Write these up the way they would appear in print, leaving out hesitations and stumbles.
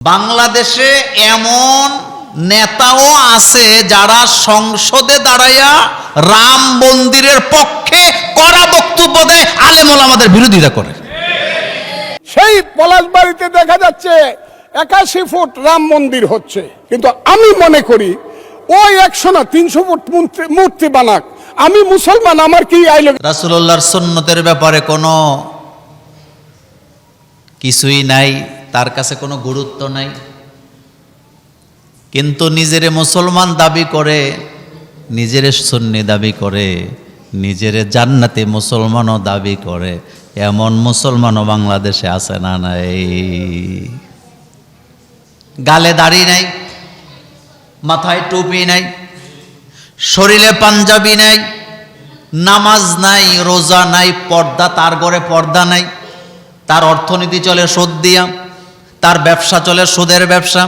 বাংলাদেশে এমন নেতাও আছে যারা সংসদে দাঁড়াইয়া রাম মন্দিরের পক্ষে কড়া বক্তব্য দেয়, আলেম ওলামাদের বিরোধিতা করে। সেই পলাশবাড়িতে দেখা যাচ্ছে 81 ফুট রাম মন্দির হচ্ছে, কিন্তু আমি মনে করি ওই 100 না 300 ফুট মূর্তি বানাক, আমি মুসলমান, আমার কি আইলো। রাসূলুল্লাহর সুন্নতের ব্যাপারে কোনো কিছুই নাই, তার কাছে কোনো গুরুত্ব নাই, কিন্তু নিজেরে মুসলমান দাবি করে, নিজেরে সুন্নি দাবি করে, নিজেরে জান্নাতি মুসলমানও দাবি করে। এমন মুসলমানও বাংলাদেশে আছে না? নাই। গালে দাড়ি নাই, মাথায় টুপি নাই, শরীরে পাঞ্জাবি নাই, নামাজ নাই, রোজা নাই, পর্দা, তার ঘরে পর্দা নাই, তার অর্থনীতি চলে সুদ দিয়া, তার ব্যবসা চলে সুদের ব্যবসা,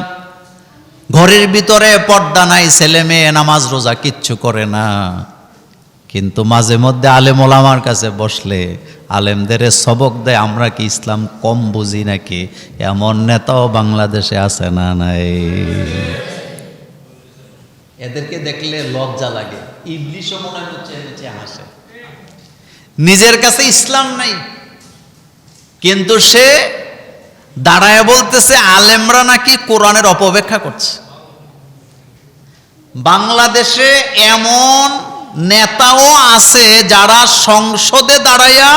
ঘরের ভিতরে পর্দা নাই, ছেলে মেয়ে নামাজ রোজা কিচ্ছু করে না। কিন্তু মাঝে মধ্যে আলেম ওলামার কাছে বসলে আলেমদের সবক দেয়, আমরা কি ইসলাম কম বুঝি নাকি? এমন নেতাও বাংলাদেশে আছে না? নাই। এদেরকে দেখলে লজ্জা লাগে, ইবলিশও মনে হচ্ছে হাসে। নিজের কাছে ইসলাম নাই, কিন্তু সে দাঁড়ায় বলতেছে আলেমরা নাকি কোরআনের অপব্যাখ্যা করছে। বাংলাদেশে এমন নেতাও আছে যারা সংসদে দাঁড়াইয়া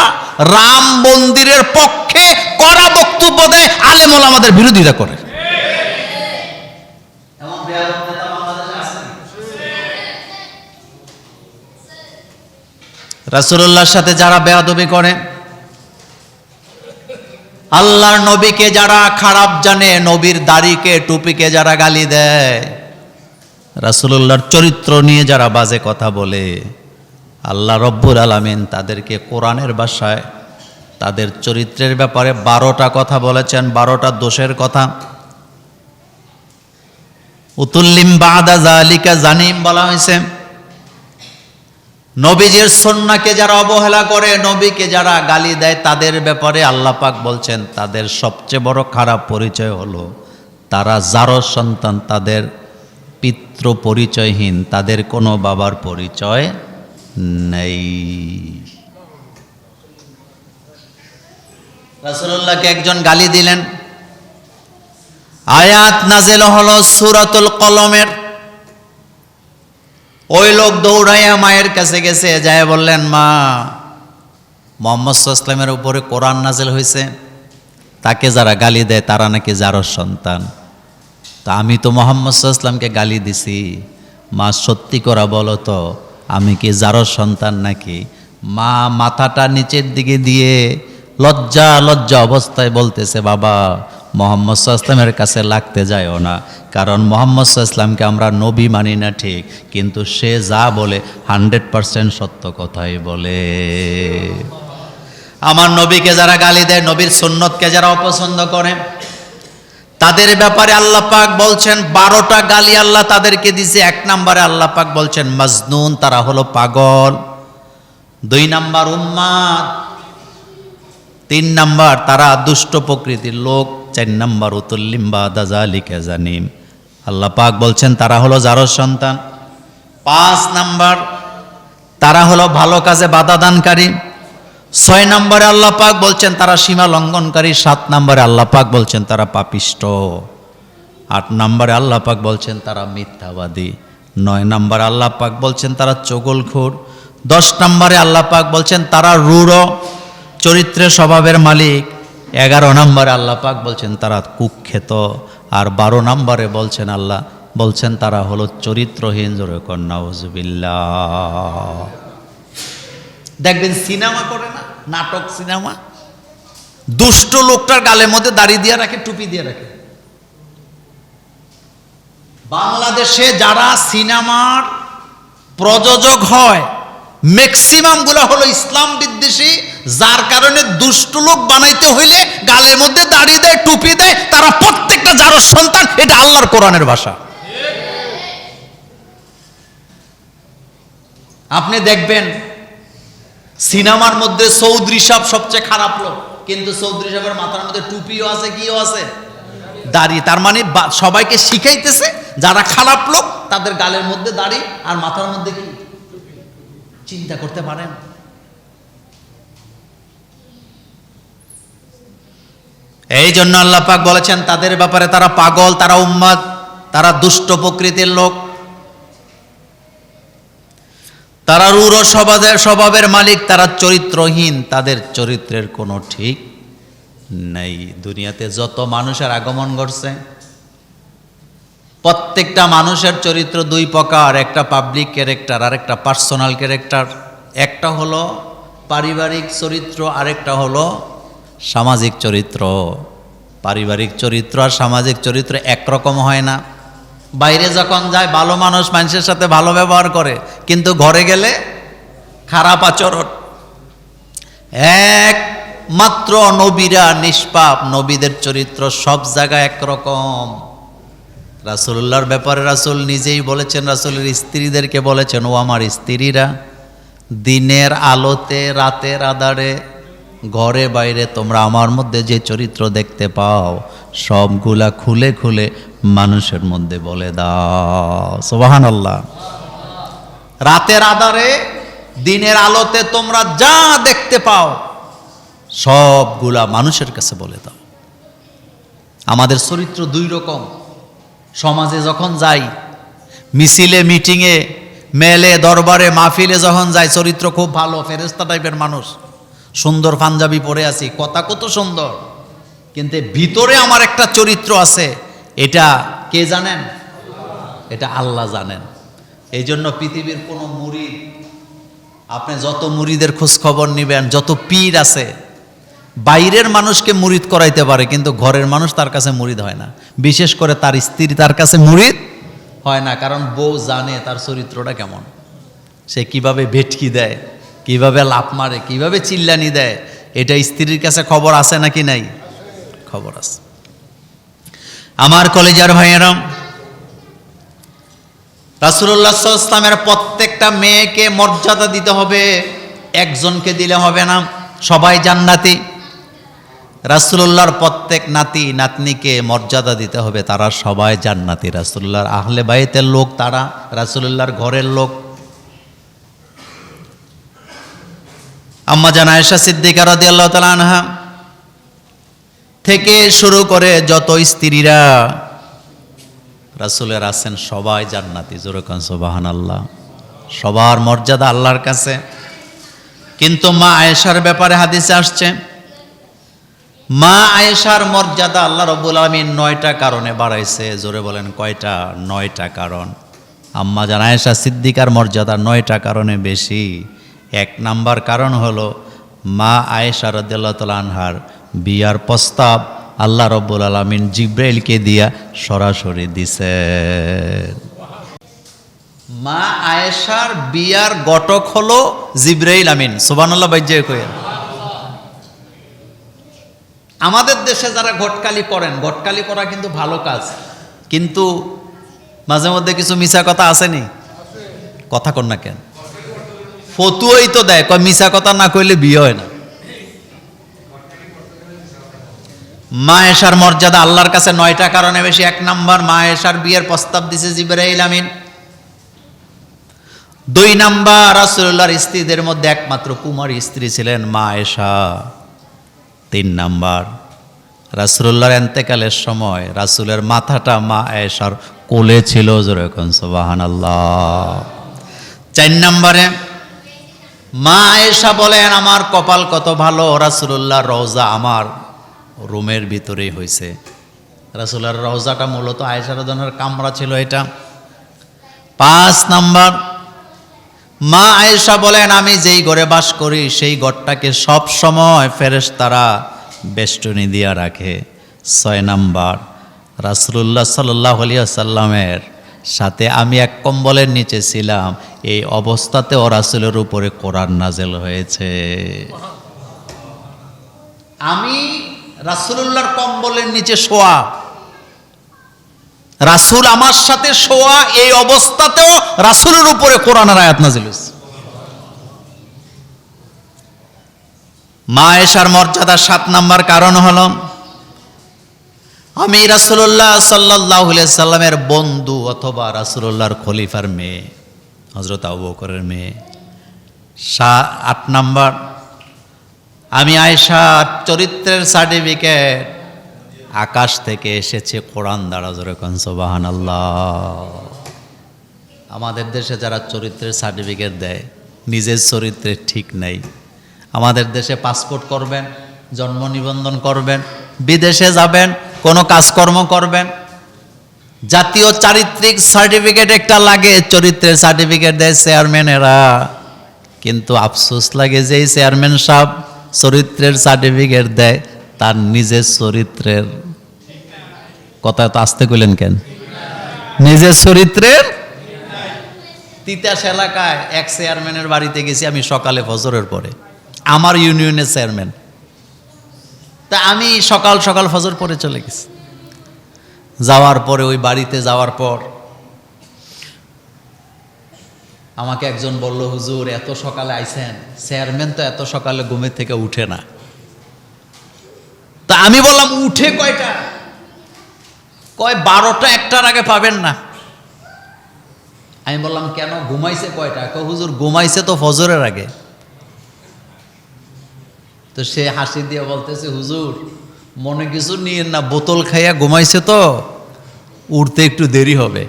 রাম মন্দিরের পক্ষে কড়া বক্তব্য দেয়, আলেম ওলামাদের বিরোধিতা করে। রাসূলুল্লাহর সাথে যারা বেয়াদবি করে, আল্লাহর নবীকে যারা খারাপ জানে, নবীর দাড়িকে টুপিকে যারা গালি দেয়, রাসূলুল্লাহর চরিত্র নিয়ে যারা বাজে কথা বলে, আল্লাহ রব্বুল আলামিন তাদেরকে কোরআনের ভাষায় তাদের চরিত্রের ব্যাপারে 12টা কথা বলেছেন, 12টা দোষের কথা। উতুল্লিম বাদা যালিকা জানিম বলা হয়েছে। নবীজির সুন্নাহকে যারা অবহেলা করে, নবীকে যারা গালি দেয়, তাদের ব্যাপারে আল্লাহ পাক বলছেন তাদের সবচেয়ে বড় খারাপ পরিচয় হলো তারা জারজ সন্তান, তাদের পিতৃ পরিচয়হীন, তাদের কোনো বাবার পরিচয় নেই। রাসূলুল্লাহকে একজন গালি দিলেন, আয়াত নাযিল হলো সূরাতুল কলমের। ওই লোক দৌড়াইয়া মায়ের কাছে গেছে, যায় বললেন, মা, মুহাম্মদ সাল্লাল্লাহু আলাইহি ওয়াসাল্লামের উপরে কোরআন নাযিল হয়েছে, তাকে যারা গালি দেয় তারা নাকি জারজ সন্তান। তা আমি তো মুহাম্মদ সাল্লাল্লাহু আলাইহি ওয়াসাল্লামকে গালি দিছি, মা সত্যি করে বলো তো আমি কি জারজ সন্তান নাকি? মা মাথাটা নিচের দিকে দিয়ে লজ্জা লজ্জা অবস্থায় বলতেছে, বাবা, মুহাম্মদ সাল্লাল্লাহু আলাইহি ওয়াসাল্লামের কাছে লাগতে যায়ও না, কারণ মুহাম্মদ সাল্লাল্লাহু আলাইহি ওয়াসাল্লামকে আমরা নবী মানি না ঠিক, কিন্তু সে যা বলে 100% সত্য কথাই বলে। আমার নবীকে যারা গালি দেয়, নবীর সুন্নতকে যারা অপছন্দ করে, তাদের ব্যাপারে আল্লাহ পাক বলছেন 12টা গালি আল্লাহ তাদেরকে দিয়েছে। 1 নম্বরে আল্লাহ পাক বলছেন মাজনুন, তারা হলো পাগল। 2 নাম্বার উম্মাদ। 3 নাম্বার তারা দুষ্ট প্রকৃতির লোক। 4 নাম্বার উতুল্লিম বাদা যালিকা জানিম, আল্লাহ পাক বলছেন তারা হলো জারজ সন্তান। 5 নাম্বার তারা হলো ভালো কাজে বাধা দানকারী। 6 নম্বরে আল্লাহ পাক বলছেন তারা সীমা লঙ্ঘনকারী। 7 নম্বরে আল্লাহ পাক বলছেন তারা পাপিষ্ট। 8 নম্বরে আল্লাহ পাক বলছেন তারা মিথ্যাবাদী। 9 নম্বরে আল্লাহ পাক বলছেন তারা চগলখোর। 10 নম্বরে আল্লাহ পাক বলছেন তারা রূঢ় চরিত্রের স্বভাবের মালিক। 11 নম্বরে আল্লাহ পাক বলছেন তারা কুখ্যাত। আর 12 নম্বরে বলছেন আল্লাহ বলছেন তারা হলো চরিত্রহীন। জোরে কর নাউযুবিল্লাহ। দেখবেন সিনেমা করে না, নাটক সিনেমা, দুষ্ট লোকটার গালের মধ্যে দাড়ি দিয়ে রাখে, টুপি দিয়ে রাখে। বাংলাদেশে যারা সিনেমার প্রযোজক হয় ম্যাক্সিমাম গুলো হলো ইসলাম বিদ্বেষী, যার কারণে দুষ্ট লোক বানাইতে হইলে গালের মধ্যে দাড়ি দেয়, টুপি দেয়, তারা প্রত্যেকটা জারজ সন্তান। এটা আল্লাহর কোরআনের ভাষা। আপনি দেখবেন সিনেমার মধ্যে চৌধুরী সাহেব সবচেয়ে খারাপ লোক, কিন্তু চৌধুরী সাহেবের মাথার মধ্যে টুপিও আছে, কিও আছে, দাড়ি, তার মানে সবাইকে শিখাইতেছে যারা খারাপ লোক তাদের গালের মধ্যে দাড়ি আর মাথার মধ্যে কি, চিন্তা করতে পারেন? এই জন্য আল্লাহ পাক বলেছেন তাদের ব্যাপারে তারা পাগল, তারা উম্মাদ, তারা দুষ্ট প্রকৃতির লোক, তারা রূঢ় স্বভাবের মালিক, তারা চরিত্রহীন, তাদের চরিত্রের কোনো ঠিক নেই। দুনিয়াতে যত মানুষের আগমন ঘটছে প্রত্যেকটা মানুষের চরিত্র দুই প্রকার, একটা পাবলিক ক্যারেক্টার আর একটা পার্সোনাল ক্যারেক্টার। একটা হলো পারিবারিক চরিত্র, আরেকটা হলো সামাজিক চরিত্র। পারিবারিক চরিত্র আর সামাজিক চরিত্র একরকম হয় না। বাইরে যখন যায় ভালো মানুষ, মানুষের সাথে ভালো ব্যবহার করে, কিন্তু ঘরে গেলে খারাপ আচরণ। একমাত্র নবীরা নিষ্পাপ, নবীদের চরিত্র সব জায়গায় একরকম। রাসূলুল্লাহর ব্যাপারে রাসূল নিজেই বলেছেন, রাসূলের স্ত্রীদেরকে বলেছেন, ও আমার স্ত্রীরা, দিনের আলোতে রাতের আঁধারে ঘরে বাইরে তোমরা আমার মধ্যে যে চরিত্র দেখতে পাও সবগুলা খুলে খুলে মানুষের মধ্যে বলে দাও। সুবহানাল্লাহ। রাতের আঁধারে দিনের আলোতে তোমরা যা দেখতে পাও সবগুলা মানুষের কাছে বলে দাও। আমাদের চরিত্র দুই রকম। সমাজে যখন যাই, মিছিলে, মিটিংয়ে, মেলে, দরবারে, মাহফিলে যখন যাই, চরিত্র খুব ভালো, ফেরেশতা টাইপের মানুষ, সুন্দর পাঞ্জাবি পরে আছি, কথা কত সুন্দর, কিন্তু ভিতরে আমার একটা চরিত্র আছে। এটা কে জানেন? এটা আল্লাহ জানেন। এই জন্য পৃথিবীর কোনো মুরিদ, আপনি যত মুরিদের খোঁজ খবর নিবেন, যত পীর আছে, বাইরের মানুষকে মুরিদ করাইতে পারে, কিন্তু ঘরের মানুষ তার কাছে মুরিদ হয় না। বিশেষ করে তার স্ত্রী তার কাছে মুরিদ হয় না, কারণ বউ জানে তার চরিত্রটা কেমন, সে কিভাবে ভেটকি দেয়, কিভাবে লাফ মারে, কিভাবে চিল্লানি দেয়, এটা স্ত্রীর কাছে খবর আছে নাকি নাই? খবর আছে। আমার কলেজার ভাইয়েরা, রাসূলুল্লাহ সাল্লাল্লাহু আলাইহি ওয়াসাল্লামের প্রত্যেকটা মেয়েকে মর্যাদা দিতে হবে, একজনকে দিলে হবে না। সবাই জান্নাতি। রাসূলুল্লাহর প্রত্যেক নাতি নাতনিকে মর্যাদা দিতে হবে, তারা সবাই জান্নাতি। রাসূলুল্লাহর আহলে বাইতের লোক, তারা রাসূলুল্লাহর ঘরের লোক। আম্মা জান আয়েশা সিদ্দিকা রাদিয়াল্লাহু তাআলা আনহা থেকে শুরু করে যত স্ত্রীরা রাসূলের আছেন সবাই জান্নাতি। জোরে কোন সুবহানাল্লাহ। সবার মর্যাদা আল্লাহর কাছে। কিন্তু মা আয়েশার ব্যাপারে হাদিসে আসছে, মা আয়েশার মর্যাদা আল্লাহ রাব্বুল আলামিন 9টা কারণে বাড়াইছে। জোরে বলেন কয়টা? 9টা কারণ। আম্মা জান আয়েশা সিদ্দিকার মর্যাদা 9টা কারণে বেশি। 1 নাম্বার কারণ হলো মা আয়েশা রাদিয়াল্লাহু তাআলা আনহার বিয়ার প্রস্তাব আল্লাহ রাব্বুল আলামিন জিবরাইলকে দিয়া সরাসরি দিছে। মা আয়েশার বিয়ার ঘটক হলো জিবরাইল আমিন। সুবহানাল্লাহ। বাইজে কইেন। আমাদের দেশে যারা ঘটকালি করেন, ঘটকালি করা কিন্তু ভালো কাজ, কিন্তু মাঝে মধ্যে কিছু মিছা কথা আসেনি? কথা কন না কেন? ফতুয়াই তো দেয়, কয় মিছা কথা না কইলে বিয়ে হয় না। মা আয়েশার মর্যাদা আল্লাহর কাছে 9টা কারণে বেশি। 1 নাম্বার, মা আয়েশার বিয়ের প্রস্তাব দিছে জিবরাইল আমিন। 2 নাম্বার, রাসূলুল্লাহর স্ত্রীদের মধ্যে একমাত্র কুমারী স্ত্রী ছিলেন মা আয়েশা। 3 নাম্বার, রাসূলুল্লাহর ইন্তেকালের সময় রাসূলের মাথাটা মা আয়েশার কোলে ছিল। জোরে কোন সুবহানাল্লাহ। 4 নম্বরে মা আয়েশা বলেন, আমার কপাল কত ভালো, রাসূলুল্লাহর রওজা আমার রুমের ভিতরেই হয়েছে। রাসূলের রওজাটা মূলত আয়েশা রাদিয়াল্লাহু আনহার কামরা ছিল এটা। 5 নাম্বার, মা আয়েশা বলেন, আমি যেই ঘরে বাস করি সেই ঘরটাকে সব সময় ফেরেশতারা বেষ্টনী দিয়া রাখে। 6 নাম্বার, রাসূলুল্লাহ সাল্লাল্লাহু আলাইহি ওয়াসাল্লামের সাথে আমি এক কম্বলের নিচে ছিলাম, এই অবস্থাতেও রাসূলের উপরে কোরআন নাযিল হয়েছে। আমি রাসূলুল্লাহর কম্বলের নিচে শোয়া, রাসূল আমার সাথে শোয়া, এই অবস্থাতেও রাসূলের উপরে কোরআনের আয়াত নাযিল হয়েছে। মা আয়েশার মর্যাদা 7 নাম্বার কারণ হলো আমি রাসূলুল্লাহ সাল্লাল্লাহু আলাইহি সাল্লামের বন্ধু অথবা রাসূলুল্লাহর খলিফার মেয়ে, হযরত আবু বকরের মেয়ে। 8 নাম্বার, আমি আয়েশার চরিত্রের সার্টিফিকেট আকাশ থেকে এসেছে কোরআন দ্বারা। জোরে কোন সুবহানাল্লাহ। আমাদের দেশে যারা চরিত্রের সার্টিফিকেট দেয়, নিজের চরিত্রের ঠিক নাই। আমাদের দেশে পাসপোর্ট করবেন, জন্ম নিবন্ধন করবেন, বিদেশে যাবেন, কোনো কাজকর্ম করবেন, জাতীয় চারিত্রিক সার্টিফিকেট একটা লাগে, চরিত্রের সার্টিফিকেট দেয় চেয়ারম্যানেরা। কিন্তু আফসোস লাগে যে এই চেয়ারম্যান সাহেব চরিত্রের সার্টিফিকেট দেয়, তার নিজের চরিত্রের কথা তো আসতে কইলেন কেন? নিজের চরিত্রের। তিতাস এলাকায় এক চেয়ারম্যানের বাড়িতে গেছি আমি সকালে ফজরের পরে, আমার ইউনিয়নের চেয়ারম্যান। তা আমি সকাল সকাল ফজর পরে চলে গেছি। যাওয়ার পরে ওই বাড়িতে যাওয়ার পর আমাকে একজন বলল, হুজুর এত সকালে আইছেন, চেয়ারম্যান তো এত সকালে ঘুমের থেকে উঠে না। তা আমি বললাম উঠে কয়টা? কয় 12টা 1টার আগে পাবেন না। আমি বললাম কেন, ঘুমাইছে কয়টা? কয় হুজুর ঘুমাইছে তো ফজরের আগে। তো সে হাসি দিয়ে বলতেছে, হুজুর মনে কিছু নিয়েন না, বোতল খাইয়া ঘুমাইছে তো উঠতে একটু দেরি হবে।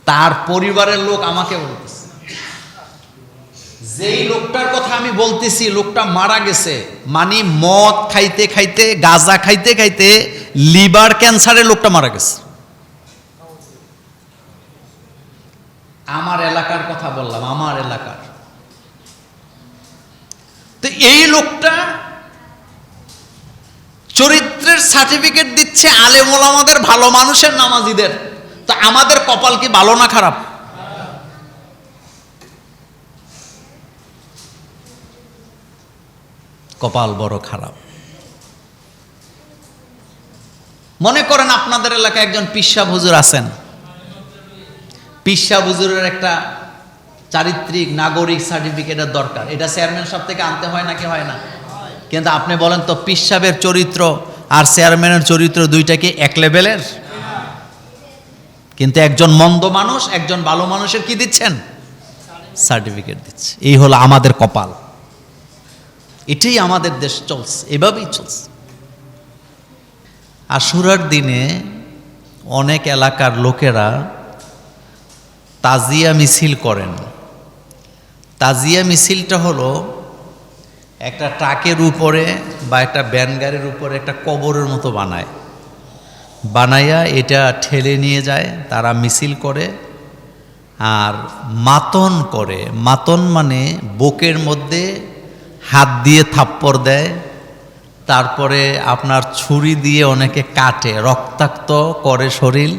তার পরিবারের লোক আমাকে বলতেছে, যেই লোকটার কথা আমি বলতেছি লোকটা মারা গেছে, মানে মদ খাইতে খাইতে গাঁজা খাইতে খাইতে লিভার ক্যান্সারে লোকটা মারা গেছে। আমার এলাকার কথা বললাম, আমার এলাকার। তো এই লোকটা চরিত্রের সার্টিফিকেট দিচ্ছে আলেম ওলামাদের, ভালো মানুষের, নামাজীদের। তা আমাদের কপাল কি ভালো না খারাপ? কপাল বড় খারাপ। মনে করেন আপনাদের এলাকায় একজন পিসা হুজুর আছেন, পিসা হুজুরের একটা চারিত্রিক নাগরিক সার্টিফিকেটের দরকার। এটা চেয়ারম্যান সাহেব থেকে আনতে হয় নাকি হয় না? কিন্তু আপনি বলেন তো, পীর সাহেবের চরিত্র আর চেয়ারম্যানের চরিত্র দুইটা কি এক লেভেলের? কিন্তু একজন মন্দ মানুষ একজন ভালো মানুষের কি দিচ্ছেন? সার্টিফিকেট দিচ্ছে। এই হলো আমাদের কপাল। এটাই আমাদের দেশ চলছে, এভাবেই চলছে। আশুরার দিনে অনেক এলাকার লোকেরা তাজিয়া মিছিল করেন। তাজিয়া মিছিলটা হলো একটা ট্রাকের উপরে বা একটা ভ্যান গাড়ির উপরে একটা কবরের মতো বানাইয়া এটা ঠেলে নিয়ে যায়, তারা মিছিল করে আর মাতন করে। মাতন মানে বুকের মধ্যে হাত দিয়ে থাপ্পড় দেয়, তারপরে আপনার ছুরি দিয়ে অনেকে কাটে, রক্তাক্ত করে শরীর,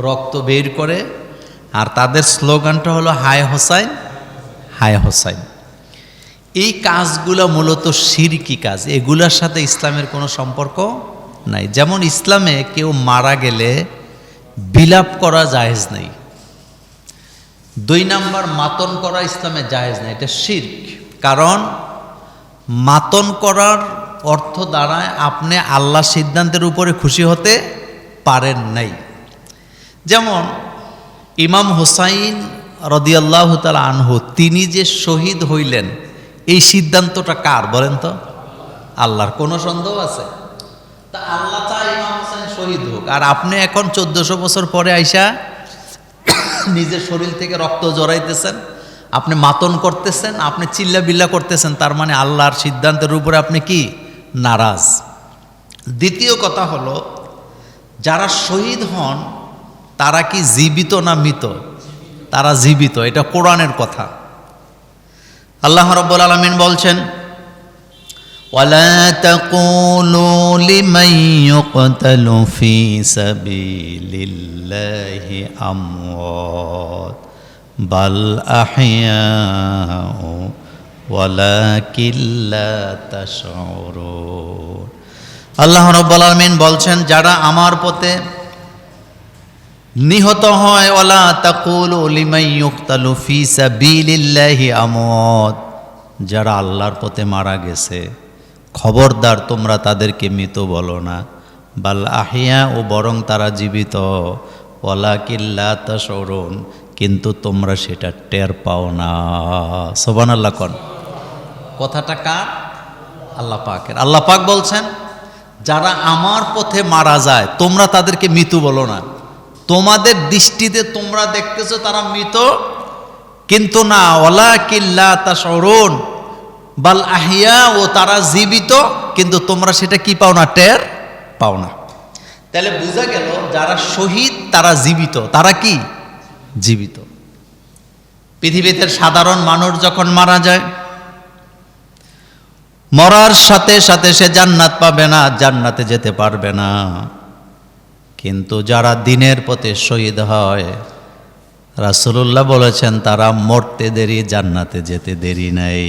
রক্ত বের করে। আর তাদের স্লোগানটা হলো হায় হোসাইন, হায় হোসাইন। এই কাজগুলো মূলত শিরকি কাজ, এগুলোর সাথে ইসলামের কোনো সম্পর্ক নাই। যেমন ইসলামে কেউ মারা গেলে বিলাপ করা জায়েজ নেই। 2 নাম্বার, মাতন করা ইসলামে জায়েজ নেই, এটা শিরক। কারণ মাতন করার অর্থ দাঁড়ায় আপনি আল্লাহ সিদ্ধান্তের উপরে খুশি হতে পারেন নাই। যেমন ইমাম হোসাইন রাদিয়াল্লাহু তাআলা আনহু, তিনি যে শহীদ হইলেন, এই সিদ্ধান্তটা কার বলেন তো? আল্লাহর। কোনো সন্দেহ আছে? তা আল্লাহ চায় ইমাম হোসেন শহীদ হোক, আর আপনি এখন 1400 বছর পরে আইসা নিজের শরীর থেকে রক্ত জড়াইতেছেন, আপনি মাতন করতেছেন, আপনি চিল্লা বিল্লা করতেছেন, তার মানে আল্লাহর সিদ্ধান্তের উপরে আপনি কি নারাজ। দ্বিতীয় কথা হলো, যারা শহীদ হন তারা কি জীবিত না মৃত? তারা জীবিত, এটা কোরআনের কথা। আল্লাহ রাব্বুল আলামিন বলছেন, ওয়ালা তাকুলু লিমান ইউকতালু ফি সাবিলিল্লাহি আমওয়াত বাল আহইয়াউ ওয়ালাকিন লা তাশউরুন। আল্লাহ রাব্বুল আলামিন বলছেন, যারা আমার পথে নিহত হয়, ওয়ালা তাকুলু লিমান ইউকতালু ফি সাবিলিল্লাহি আমওয়াত, যারা আল্লাহর পথে মারা গেছে, খবরদার তোমরা তাদেরকে মৃত বলো না। বাল আহিয়া, ও বরং তারা জীবিত, ওয়ালাকিন লা তাশউরুন, কিন্তু তোমরা সেটা টের পাও না। সুবহানাল্লাহ কোন। কথাটা কার? আল্লাহ পাকের। আল্লাহ পাক বলছেন, যারা আমার পথে মারা যায় তোমরা তাদেরকে মৃত বলো না। তোমাদের দৃষ্টিতে তোমরা দেখতেছো তারা মৃত, কিন্তু না, ওয়ালাকিন লা তাশউরুন, বাল আহিয়া, ও তারা জীবিত, কিন্তু তোমরা সেটা কি পাও না? টের পাও না। তাহলে বোঝা গেল যারা শহীদ তারা জীবিত। তারা কি? জীবিত। পৃথিবীতে সাধারণ মানুষ যখন মারা যায়, মরার সাথে সাথে সে জান্নাত পাবে না, জান্নাতে যেতে পারবে না। কিন্তু যারা দ্বীনের পথে শহীদ হয়, রাসূলুল্লাহ বলেছেন তারা মরতে দেরি, জান্নাতে যেতে দেরি নাই।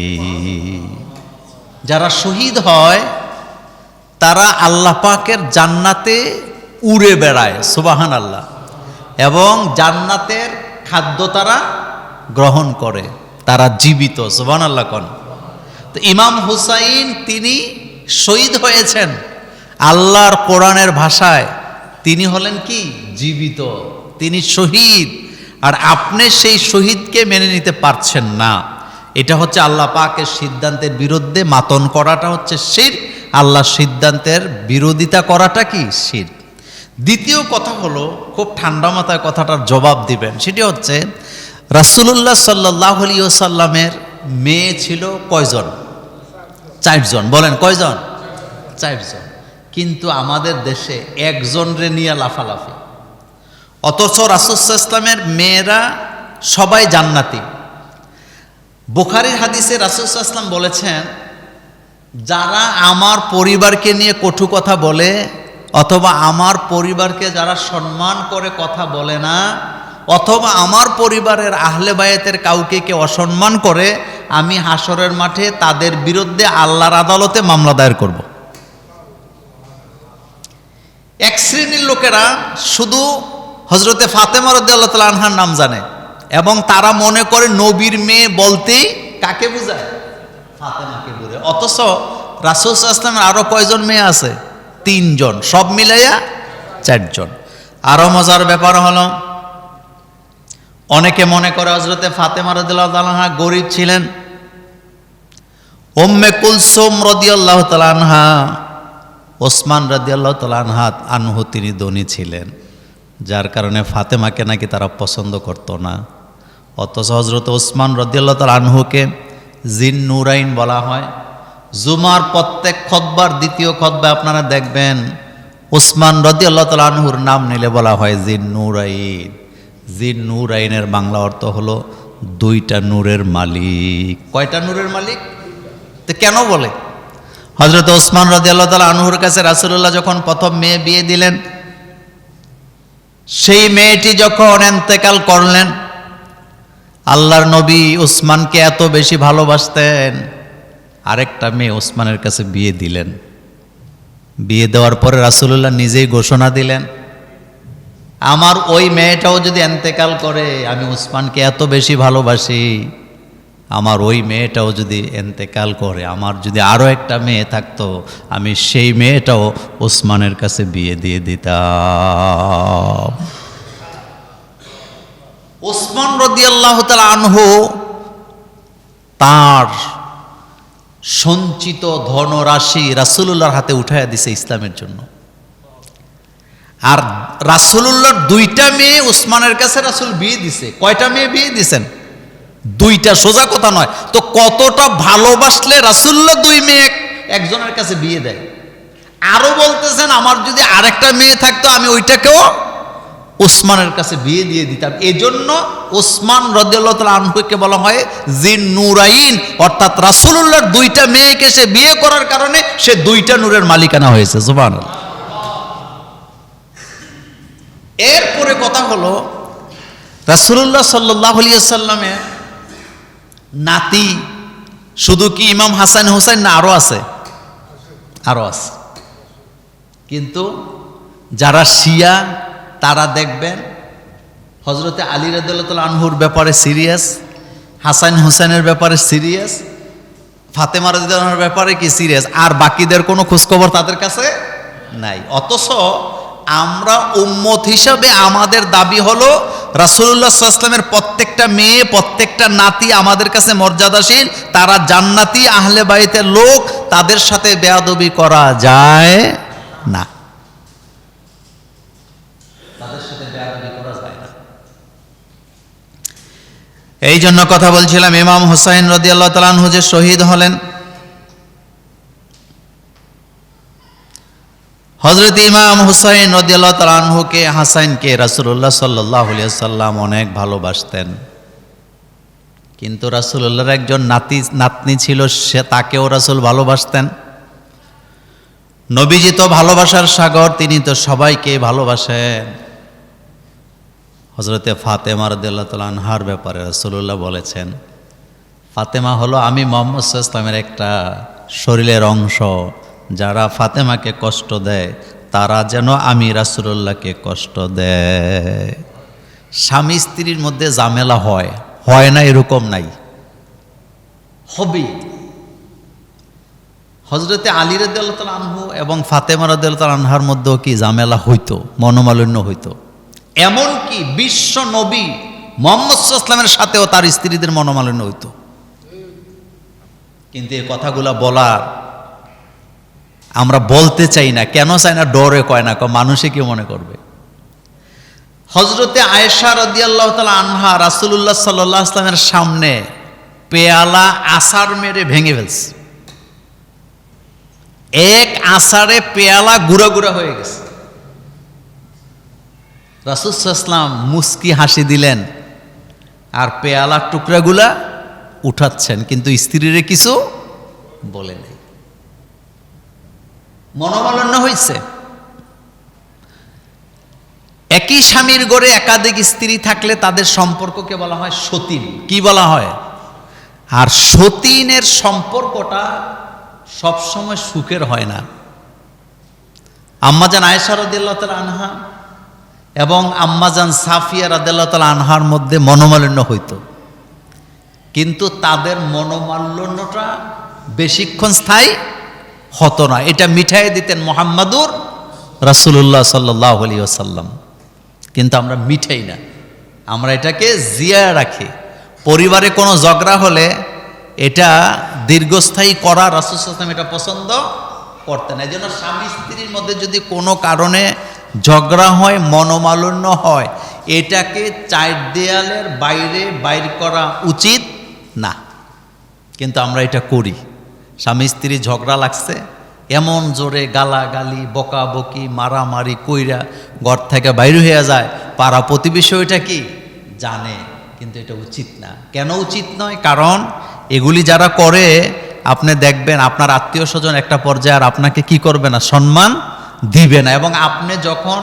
যারা শহীদ হয় তারা আল্লাহ পাকের জান্নাতে উড়ে বেড়ায়, সুবহানাল্লাহ, এবং জান্নাতের খাদ্য তারা গ্রহণ করে, তারা জীবিত, সুবহানাল্লাহ কোন। তো ইমাম হুসাইন তিনি শহীদ হয়েছেন, আল্লাহর কোরআনের ভাষায় তিনি হলেন কি? জীবিত, তিনি শহীদ। আর আপনি সেই শহীদকে মেনে নিতে পারছেন না, এটা হচ্ছে আল্লাহ পাকের সিদ্ধান্তের বিরুদ্ধে মাতন করাটা হচ্ছে শিরক, আল্লাহর সিদ্ধান্তের বিরোধিতা করাটা কি? শিরক। দ্বিতীয় কথা হলো, খুব ঠান্ডা মাথায় কথাটার জবাব দিবেন, সেটি হচ্ছে রাসূলুল্লাহ সাল্লাল্লাহু আলাইহি ওয়াসাল্লামের মেয়ে ছিল কয়জন? 4 জন। বলেন কয়জন? 4 জন। কিন্তু আমাদের দেশে একজনরে নিয়ে লাফালাফি, অথচ রাসূল সাল্লাল্লাহু আলাইহি ওয়াসাল্লামের মেয়েরা সবাই জান্নাতি। বুখারীর হাদিসে রাসূল সাল্লাল্লাহু আলাইহি ওয়াসাল্লাম বলেছেন, যারা আমার পরিবারকে নিয়ে কটু কথা বলে অথবা আমার পরিবারকে যারা সম্মান করে কথা বলে না, অথবা আমার পরিবারের আহলে বায়াতের কাউকে কে অসম্মান করে, আমি হাসরের মাঠে তাদের বিরুদ্ধে আল্লাহর আদালতে মামলা দায়ের করব। এক শ্রেণীর লোকেরা শুধু হযরতে ফাতেমা রাদিয়াল্লাহু তাআলা আনহার নাম জানে এবং তারা মনে করে নবীর মেয়ে বলতেই কাকে বোঝায়? ফাতেমাকে বোঝায়। অথচ রাসূল সাল্লাল্লাহু আলাইহি ওয়াসাল্লামের আরো কয়জন মেয়ে আছে? 3 জন, সব মিলাইয়া 4 জন। আরো মজার ব্যাপার হলো, অনেকে মনে করে হযরতে ফাতেমা রাদিয়াল্লাহু তাআলা আনহা গরীব ছিলেন, উম্মে কুলসুম রাদিয়াল্লাহু তাআলা আনহা, ওসমান রাদিয়াল্লাহু তাআলা আনহু তিনি ধনী ছিলেন, যার কারণে ফাতেমাকে নাকি তারা পছন্দ করত না। অথচ হযরত ওসমান রাদিয়াল্লাহু তাআলা আনহুকে জিন নুরাইন বলা হয়। জুমার প্রত্যেক খুতবার দ্বিতীয় খুতবায় আপনারা দেখবেন ওসমান রাদিয়াল্লাহু তাআলা আনহুর নাম নিলে বলা হয় জিন নুরাইন। জিন নুরাইনের বাংলা অর্থ হলো 2টা নূরের মালিক। কয়টা নূরের মালিক? তো কেন বলে? হযরত ওসমান রাদিয়াল্লাহু তাআলা আনহুর কাছে রাসূলুল্লাহ যখন প্রথম মেয়ে বিয়ে দিলেন, সেই মেয়েটি যখন ইন্তেকাল করলেন, আল্লাহর নবী ওসমানকে এত বেশি ভালোবাসতেন, আরেকটা মেয়ে ওসমানের কাছে বিয়ে দিলেন। বিয়ে দেওয়ার পরে রাসূলুল্লাহ নিজেই ঘোষণা দিলেন, আমার ওই মেয়েটাও যদি ইন্তেকাল করে, আমি ওসমানকে এত বেশি ভালোবাসি, আমার ওই মেয়েটাও যদি ইন্তেকাল করে, আমার যদি আরো একটা মেয়ে থাকতো, আমি সেই মেয়েটাও ওসমানের কাছে বিয়ে দিয়ে দিতাম। ওসমান রাদিয়াল্লাহু তাআলা আনহু তার সঞ্চিত ধনরাশি রাসূলুল্লাহর হাতে উঠাইয়া দিছে ইসলামের জন্য। আর রাসূলুল্লাহর 2টা মেয়ে ওসমানের কাছে রাসূল বিয়ে দিছে। কয়টা মেয়ে বিয়ে দিছেন? 2টা, সোজা কথা নয়। তো কতটা ভালোবাসলে রাসূলুল্লাহ 2 মেয়ে একজনের কাছে বিয়ে দেয়। আরো বলতেছেন, আমার যদি আরেকটা মেয়ে থাকতো আমি ওইটাকেও ওসমানের কাছে বিয়ে দিয়ে দিতাম। এজন্য ওসমান রাদিয়াল্লাহু তাআলা আনহুকে বলা হয় জিন নুরাইন, অর্থাৎ রাসূলুল্লাহর 2টা মেয়েকে সে বিয়ে করার কারণে সে 2টা নূরের মালিকানা হয়েছে। সুবহানাল্লাহ। এরপরে কথা হলো, রাসূলুল্লাহ সাল্লাল্লাহু আলাইহি ওয়াসাল্লামের নাতি শুধু কি ইমাম হাসান হোসেন না আরো আছে? আরো আছে। কিন্তু যারা শিয়া তারা দেখবেন হযরতে আলী রাদিয়াল্লাহু তাআলা আনহুর ব্যাপারে সিরিয়াস, হাসান হোসেনের ব্যাপারে সিরিয়াস, ফাতেমা রাদিয়াল্লাহু আনহার ব্যাপারে কি সিরিয়াস, আর বাকিদের কোনো খোঁজখবর তাদের কাছে নাই। অথচ আমরা উম্মত হিসাবে আমাদের দাবি হলো রাসূলুল্লাহ সাল্লাল্লাহু আলাইহি ওয়াসাল্লামের প্রত্যেকটা মেয়ে, প্রত্যেকটা নাতি আমাদের কাছে মর্যাদাশীল, তারা জান্নাতি আহলে বাইতের লোক, তাদের সাথে বেয়াদবি করা যায় না, তাদের সাথে বেয়াদবি করা যায় না। এই জন্য কথা বলছিলাম, ইমাম হুসাইন রাদিয়াল্লাহু তাআলা আনহু যে শহীদ হলেন, হযরত ইমাম হুসাইন রাদিয়াল্লাহু তাআলা আনহুকে, হাসাইনকে রাসূলুল্লাহ সাল্লাল্লাহু আলাইহি ওয়াসাল্লাম অনেক ভালোবাসতেন। কিন্তু রাসূলুল্লাহর একজন নাতনি ছিল, সে তাকেও রাসূল ভালোবাসতেন। নবীজি তো ভালোবাসার সাগর, তিনি তো সবাইকে ভালোবাসেন। হযরতে ফাতেমা রাদিয়াল্লাহু তাআলা আনহার ব্যাপারে রাসূলুল্লাহ বলেছেন, ফাতেমা হলো আমি মুহাম্মদ সাল্লাল্লাহু আলাইহি ওয়াসাল্লামের একটা শরীরের অংশ, যারা ফাতেমাকে কষ্ট দেয় তারা যেন আমি রাসূলুল্লাহকে কষ্ট দেয়। স্বামী স্ত্রীর মধ্যে ঝামেলা হয় না এরকম নাই, হবে। হযরতে আলী রাদিয়াল্লাহু তাআলা আনহু এবং ফাতেমা রাদিয়াল্লাহু তাআলা আনহার মধ্যেও কি ঝামেলা হইতো, মনোমালিন্য হইতো। এমনকি বিশ্ব নবী মুহাম্মদ সাল্লাল্লাহু আলাইহি ওয়াসাল্লামের সাথেও তার স্ত্রীদের মনোমালিন্য হইতো। কিন্তু এই কথাগুলা বলার আমরা বলতে চাই না, কেন চাই না? ডরে কয় না, মানুষে কি মনে করবে। হযরতে আয়েশা রাদিয়াল্লাহু তাআলা আনহা রাসূলুল্লাহ সাল্লাল্লাহু আলাইহি ওয়াসাল্লামের সামনে পেয়ালা আছাড় মেরে ভেঙে ফেলছে। এক আছাড়ে পেয়ালা গুঁড়া গুঁড়া হয়ে গেছে। রাসূল সাল্লাল্লাহু আলাইহি ওয়াসাল্লাম মুস্কি হাসি দিলেন আর পেয়ালার টুকরাগুলা উঠাচ্ছেন, কিন্তু স্ত্রীরে কিছু বলে নেই। মনোমালিন্য হয়েছে। একই স্বামীর ঘরে একাধিক স্ত্রী থাকলে তাদের সম্পর্ককে বলা হয় সতীন। কি বলা হয়? আর সতীনের সম্পর্কটা সবসময় সুখের হয় না। আম্মাজান আয়েশা রাদিয়াল্লাহু তাআলা আনহা এবং আম্মাজান সাফিয়া রাদিয়াল্লাহু তাআলা আনহার মধ্যে মনোমালিন্য হইতো, কিন্তু তাদের মনোমালিন্যটা বেশিক্ষণ স্থায়ী হতো না। এটা মিঠাই দিতেন মুহাম্মাদুর রাসূলুল্লাহ সাল্লাল্লাহু আলাইহি ওয়াসাল্লাম। কিন্তু আমরা মিঠাই না, আমরা এটাকে জিয়া রাখি। পরিবারে কোনো ঝগড়া হলে এটা দীর্ঘস্থায়ী করা রাসূল সাল্লাল্লাহু আলাইহি ওয়াসাল্লাম এটা পছন্দ করতেন। এই জন্য স্বামী স্ত্রীর মধ্যে যদি কোনো কারণে ঝগড়া হয়, মনোমালিন্য হয়, এটাকে চার দেয়ালের বাইর করা উচিত না, কিন্তু আমরা এটা করি। স্বামী স্ত্রী ঝগড়া লাগছে, এমন জোরে গালাগালি, বকাবকি, মারামারি কইরা ঘর থেকে বাইরে হয়ে যায়। পাড়া প্রতিবেশী এটা কি জানে, কিন্তু এটা উচিত না। কেন উচিত নয়? কারণ এগুলি যারা করে, আপনি দেখবেন আপনার আত্মীয় স্বজন একটা পর্যায়ে আর আপনাকে কি করবে না, সম্মান দিবে না। এবং আপনি যখন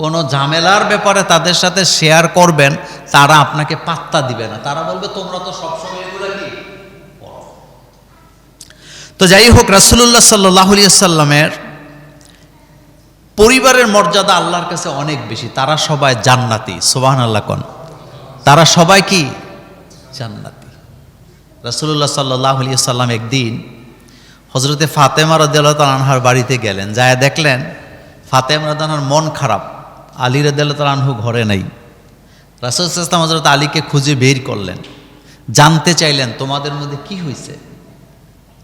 কোনো ঝামেলার ব্যাপারে তাদের সাথে শেয়ার করবেন, তারা আপনাকে পাত্তা দিবে না। তারা বলবে তোমরা তো সবসময় এগুলো কি। তো যাই হোক, রাসূলুল্লাহ সাল্লাল্লাহু আলাইহি ওয়াসাল্লামের পরিবারের মর্যাদা আল্লাহর কাছে অনেক বেশি। তারা সবাই জান্নাতি, সুবহানাল্লাহ কোন। তারা সবাই কি জান্নাতি। রাসূলুল্লাহ সাল্লাল্লাহু আলাইহি ওয়াসাল্লাম একদিন হযরতে ফাতেমা রাদিয়াল্লাহু তাআলা আনহার বাড়িতে গেলেন। যায় দেখলেন ফাতেমা রাদিয়াল্লাহু আনহার মন খারাপ, আলী রাদিয়াল্লাহু তাআলা আনহু ঘরে নাই। রাসূল সাল্লাল্লাহু আলাইহি ওয়াসাল্লাম হযরত আলীকে খুঁজে বের করলেন, জানতে চাইলেন তোমাদের মধ্যে কি হয়েছে।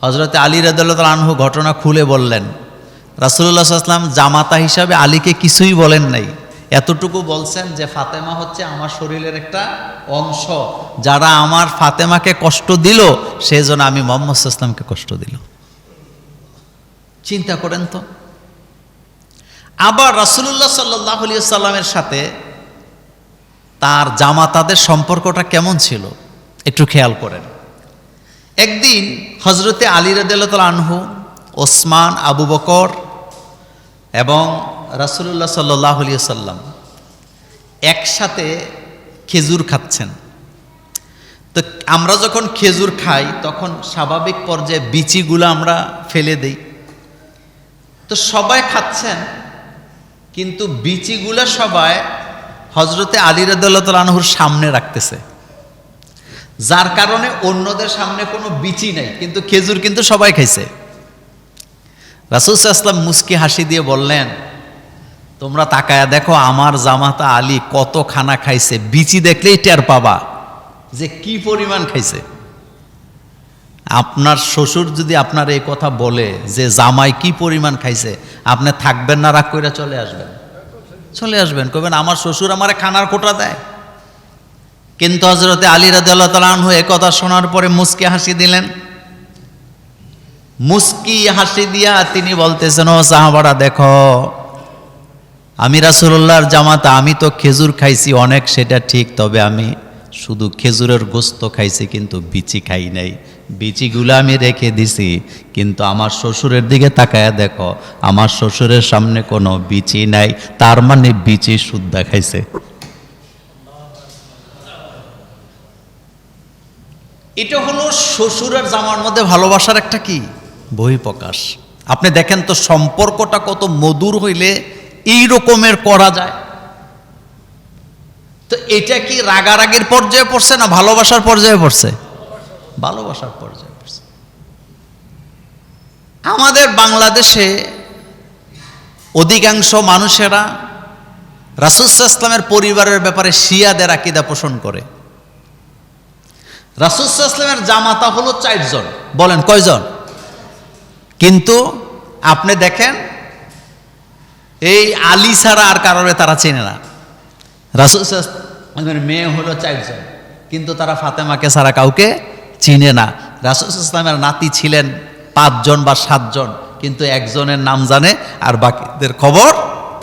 হযরতে আলী রাদিয়াল্লাহু তাআলা আনহু ঘটনা খুলে বললেন। রাসূলুল্লাহ সাল্লাল্লাহু আলাইহি ওয়াসাল্লাম জামাতা হিসাবে আলীকে কিছুই বলেন নাই, এতটুকু বলছেন যে ফাতেমা হচ্ছে আমার শরীরের একটা অংশ, যারা আমার ফাতেমাকে কষ্ট দিল সেই জন্য আমি মুহাম্মদ সাল্লাল্লাহু আলাইহি ওয়াসাল্লামকে কষ্ট দিল। চিন্তা করেন তো। আবার রাসূলুল্লাহ সাল্লাল্লাহু আলাইহি ওয়াসাল্লামের সাথে তার জামাতাদের সম্পর্কটা কেমন ছিল একটু খেয়াল করেন। একদিন হযরতে আলী রাদিয়াল্লাহু তাআলা আনহু, ওসমান, আবু বকর এবং রাসূলুল্লাহ সাল্লাল্লাহু আলাইহি ওয়াসাল্লাম একসাথে খেজুর খাচ্ছেন। তো আমরা যখন খেজুর খাই তখন স্বাভাবিক পর্যায়ে বিচিগুলো আমরা ফেলে দেই। তো সবাই খাচ্ছেন, কিন্তু বিচিগুলো সবাই হযরতে আলী রাদিয়াল্লাহু তাআলা আনহুর সামনে রাখতেছে, যার কারণে অন্যদের সামনে কোনো বিচি নাই, কিন্তু খেজুর কিন্তু সবাই খাইছে। রাসূল সাল্লাল্লাহু আলাইহি ওয়াসাল্লাম মুস্কি হাসি দিয়ে বললেন, তোমরা তাকায়া দেখো আমার জামাতা আলী কত খানা খাইছে, বিচি দেখলেই টের পাবা যে কি পরিমাণ খাইছে। আপনার শ্বশুর যদি আপনার এই কথা বলে যে জামাই কি পরিমাণ খাইছে, আপনি থাকবেন না, রাগ করে চলে আসবেন, কইবেন আমার শ্বশুর আমারে খানার কোটা দেয়। কিন্তু হযরতে আলী রাদিয়াল্লাহু তাআলা আনহু এই কথা শোনার পরে মুস্কি হাসি দিলেন। মুস্কি হাসি দিয়া তিনি বলতেছেন, ও সাহাবারা দেখো, আমি রাসূলুল্লাহর জামাতা, আমি তো খেজুর খাইছি অনেক, সেটা ঠিক, তবে আমি শুধু খেজুরের গোস্ত খাইছি, কিন্তু বিচি খাই নাই। বিচিগুলো আমি রেখে দিছি, কিন্তু আমার শ্বশুরের দিকে তাকায়া দেখো, আমার শ্বশুরের সামনে কোনো বিচি নাই, তার মানে বিচি শুদ্ধা খাইছে। এটা হলো শ্বশুরের জামার মধ্যে ভালোবাসার একটা কি বহিঃপ্রকাশ। আপনি দেখেন তো সম্পর্কটা কত মধুর হইলে এই রকমের করা যায়। তো এটা কি রাগারাগির পর্যায়ে পড়ছে না ভালোবাসার পর্যায়ে পড়ছে? ভালোবাসার পর্যায়ে পড়ছে। আমাদের বাংলাদেশে অধিকাংশ মানুষেরা রাসূল সাল্লাল্লাহু আলাইহি ওয়াসাল্লামের পরিবারের ব্যাপারে শিয়াদের আকীদা পোষণ করে। রাসূল সাল্লাল্লাহু আলাইহি ওয়াসাল্লামের জামাতা হলো 4 জন, বলেন কয়জন? কিন্তু আপনি দেখেন এই আলী ছাড়া আর কারোরে তারা চেনে না। রাসূল সাল্লাল্লাহু আলাইহি ওয়াসাল্লামের মেয়ে হলো 4 জন, কিন্তু তারা ফাতেমাকে ছাড়া কাউকে চিনে না। রাসূল সাল্লাল্লাহু আলাইহি ওয়াসাল্লামের নাতি ছিলেন 5 জন বা 7 জন, কিন্তু একজনের নাম জানে আর বাকিদের খবর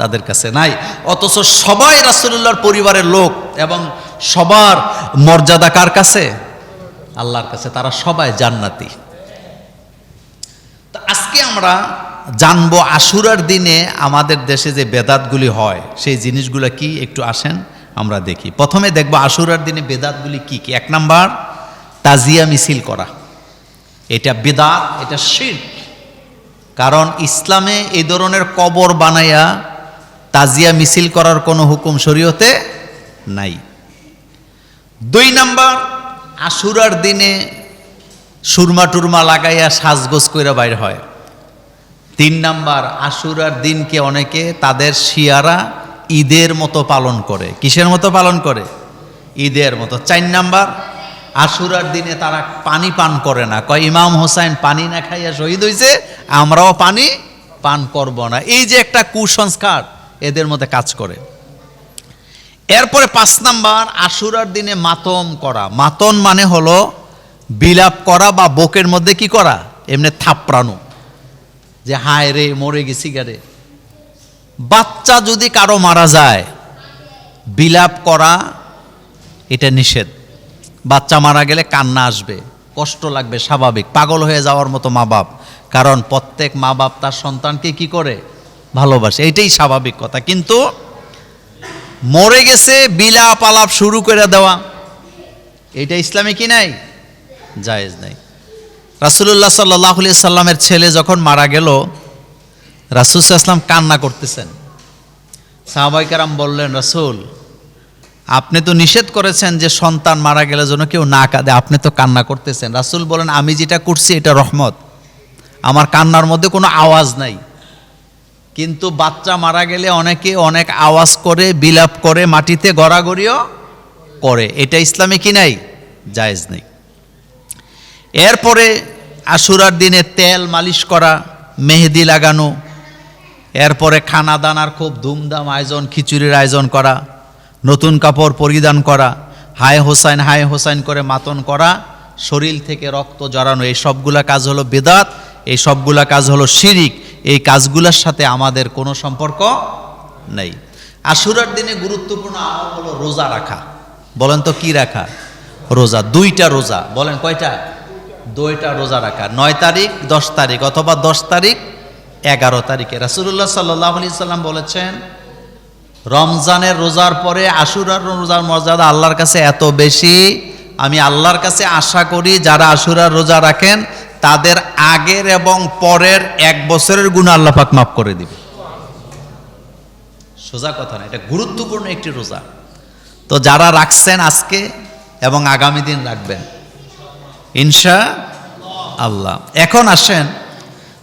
তাদের কাছে নাই। অথচ সবাই রাসূলুল্লাহর পরিবারের লোক এবং সবার মর্যাদা কার কাছে? আল্লাহর কাছে। তারা সবাই জান্নাতি। তো আজকে আমরা জানবো আশুরার দিনে আমাদের দেশে যে বেদাতগুলি হয় সেই জিনিসগুলো কি, একটু আসেন আমরা দেখি। প্রথমে দেখবো আশুরার দিনে বেদাতগুলি কি কি। 1 নাম্বার, তাজিয়া মিছিল করা। এটা বেদাত, এটা শিরক। কারণ ইসলামে এই ধরনের কবর বানাইয়া তাজিয়া মিছিল করার কোনো হুকুম শরীয়তে নাই। 2 নাম্বার, আশুরার দিনে সুরমা টুরমা লাগাইয়া সাজগোজ কইরা বাইর হয়। 3 নাম্বার, আশুরার দিনকে অনেকে তাদের শিয়ারা ঈদের মতো পালন করে। কিসের মতো পালন করে? ঈদের মতো। 4 নাম্বার, আশুরার দিনে তারা পানি পান করে না। কয় ইমাম হোসাইন পানি না খাইয়া শহীদ হয়েছে, আমরাও পানি পান করব না। এই যে একটা কুসংস্কার এদের মধ্যে কাজ করে। এরপরে 5 নাম্বার, আশুরার দিনে মাতম করা। মাতন মানে হলো বিলাপ করা বা বুকের মধ্যে কি করা, এমনি থাপড়ানো, যে হায় রে মরে গেছি গারে। বাচ্চা যদি কারো মারা যায়, বিলাপ করা এটা নিষেধ। বাচ্চা মারা গেলে কান্না আসবে, কষ্ট লাগবে, স্বাভাবিক, পাগল হয়ে যাওয়ার মতো মা বাপ। কারণ প্রত্যেক মা বাপ তার সন্তানকে কি করে, ভালোবাসে, এইটাই স্বাভাবিক কথা। কিন্তু মরে গেছে বিলাপ আলাপ শুরু করে দেওয়া, এটা ইসলামে কি নাই, জায়েজ নাই। রাসূলুল্লাহ সাল্লাল্লাহু আলাইহি সাল্লামের ছেলে যখন মারা গেল, রাসূল সাল্লাল্লাহু আলাইহি ওয়াসাল্লাম কান্না করতেছেন। সাহাবায়ে কেরাম বললেন, রাসূল আপনি তো নিষেধ করেছেন যে সন্তান মারা গেলে যেন কেউ না কাঁদে, আপনি তো কান্না করতেছেন। রাসূল বলেন, আমি যেটা করছি এটা রহমত, আমার কান্নার মধ্যে কোনো আওয়াজ নাই। কিন্তু বাচ্চা মারা গেলে অনেকে অনেক আওয়াজ করে, বিলাপ করে, মাটিতে গড়াগড়িও করে, এটা ইসলামে কি নাই, জায়েজ নেই। এরপরে আশুরার দিনে তেল মালিশ করা, মেহেদি লাগানো, এরপরে খানা দানার খুব ধুমধাম আয়োজন, খিচুড়ির আয়োজন করা, নতুন কাপড় পরিধান করা, হায় হোসাইন হায় হোসাইন করে মাতন করা, শরীর থেকে রক্ত জড়ানো, এই সবগুলা কাজ হলো বেদাত, এই সবগুলা কাজ হলো শিরিক। এই কাজগুলোর সাথে আমাদের কোনো সম্পর্ক নেই। আশুরার দিনে গুরুত্বপূর্ণ আমল হলো রোজা রাখা। বলেন তো কি রাখা? রোজা। 2টা রোজা। বলেন কয়টা? 2টা রোজা রাখা। 9 তারিখ 10 তারিখ অথবা 10 তারিখ 11 তারিখে। রাসূলুল্লাহ সাল্লাল্লাহু আলাইহি সাল্লাম বলেছেন, রমজানের রোজার পরে আশুরার রোজার মর্যাদা আল্লাহর কাছে এত বেশি, আমি আল্লাহর কাছে আশা করি যারা আশুরার রোজা রাখেন তাদের আগের এবং পরের 1 বছরের গুনাহ আল্লাহ পাক মাফ করে দিবে। সোজা কথা না, এটা গুরুত্বপূর্ণ একটি রোজা। তো যারা রাখছেন আজকে এবং আগামী দিন রাখবেন ইনশাআল্লাহ। এখন আসেন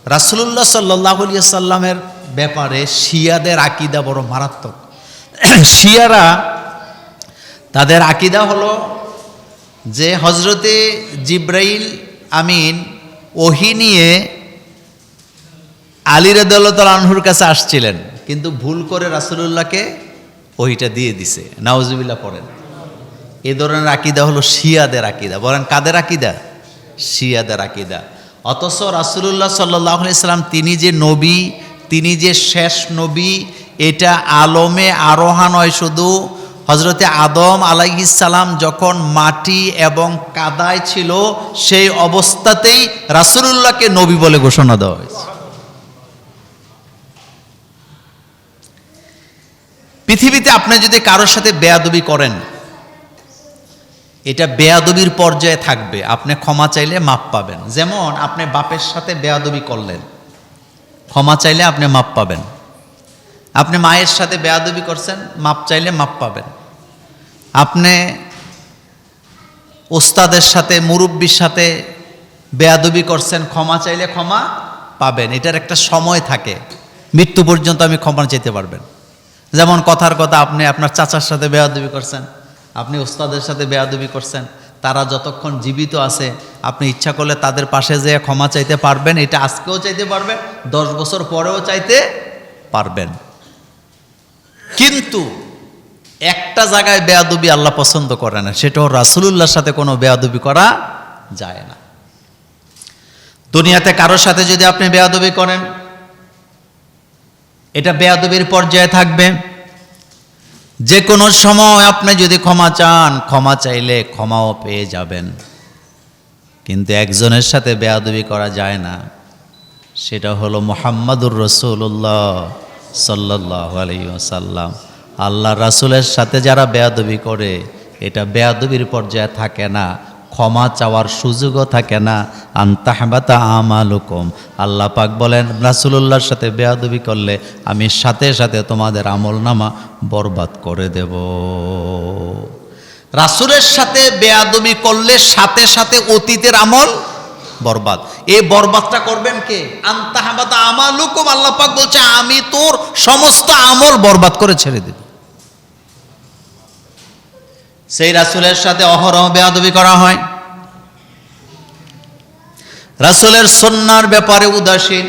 রাসূলুল্লাহ সাল্লাল্লাহু আলাইহি সাল্লামের ব্যাপারে শিয়াদের আকীদা বড় মারাত্মক। শিয়ারা তাদের আকীদা হলো যে হযরতে জিবরাইল আমিন ওহী নিয়ে আলী রাদিয়াল্লাহু তাআলা আনহুর কাছে আসছিলেন, কিন্তু ভুল করে রাসূলুল্লাহকে ওহীটা দিয়ে দিছে। নাউজুবিল্লাহ পড়েন। এই ধরনের আকীদা হলো শিয়াদের আকীদা। বলেন কাদের আকীদা? শিয়াদের আকীদা। অথচ রাসূলুল্লাহ সাল্লাল্লাহু আলাইহি সাল্লাম তিনি যে নবী, তিনি যে শেষ নবী, এটা আলমে আরোহা নয়। শুধু হযরতে আদম আলাইহিস সালাম যখন মাটি এবং কাদায় ছিল সেই অবস্থাতেই রাসূলুল্লাহকে নবী বলে ঘোষণা দেওয়া হয়েছে। পৃথিবীতে আপনি যদি কারোর সাথে বেয়াদবি করেন, এটা বেয়াদবির পর্যায়ে থাকবে। আপনি ক্ষমা চাইলে মাপ পাবেন। যেমন আপনি বাপের সাথে বেয়াদবি করলেন, ক্ষমা চাইলে আপনি মাপ পাবেন। আপনি মায়ের সাথে বেয়াদবি করছেন, মাপ চাইলে মাপ পাবেন। আপনি ওস্তাদের সাথে, মুরব্বির সাথে বেয়াদবি করছেন, ক্ষমা চাইলে ক্ষমা পাবেন। এটার একটা সময় থাকে, মৃত্যু পর্যন্ত আমি ক্ষমা চাইতে পারবেন। যেমন কথার কথা, আপনি আপনার চাচার সাথে বেয়াদবি করছেন, আপনি ওস্তাদের সাথে বেয়াদবি করছেন, তারা যতক্ষণ জীবিত আছে আপনি ইচ্ছা করলে তাদের পাশে যেয়ে ক্ষমা চাইতে পারবেন। এটা আজকেও চাইতে পারবেন, 10 বছর পরেও চাইতে পারবেন। কিন্তু একটা জায়গায় বেয়াদবি আল্লাহ পছন্দ করে না, সেটাও রাসূলুল্লাহর সাথে কোনো বেয়াদবি করা যায় না। দুনিয়াতে কারোর সাথে যদি আপনি বেয়াদবি করেন, এটা বেয়াদবির পর্যায়ে থাকবে। যে কোনো সময় আপনি যদি ক্ষমা চান, ক্ষমা চাইলে ক্ষমাও পেয়ে যাবেন। কিন্তু একজনের সাথে বেয়াদবি করা যায় না, সেটা হলো মুহাম্মাদুর রাসূলুল্লাহ সাল্লাল্লাহু আলাইহি ওয়াসাল্লাম। আল্লাহ রাসূলের সাথে যারা বেয়াদবি করে, এটা বেয়াদবির পর্যায়ে থাকে না, ক্ষমা চাওয়ার সুযোগও থাকে না। আনতাহবাতা আমালুকুম, আল্লাহ পাক বলেন রাসূলুল্লাহর সাথে বেয়াদবি করলে আমি সাথে সাথে তোমাদের আমলনামা বরবাদ করে দেব। রাসূলের সাথে বেয়াদবি করলে সাথে সাথে অতীতের আমল বরবাদ। এই বরবাদটা করবেন কে? আনতাহবাতা আমালুকুম, আল্লাহ পাক বলছে আমি তোর সমস্ত আমল বরবাদ করে ছেড়ে দেব। সেই রাসূলের সাথে অহরহ বেয়াদবি করা হয়, রাসূলের সুন্নাহর ব্যাপারে উদাসীন,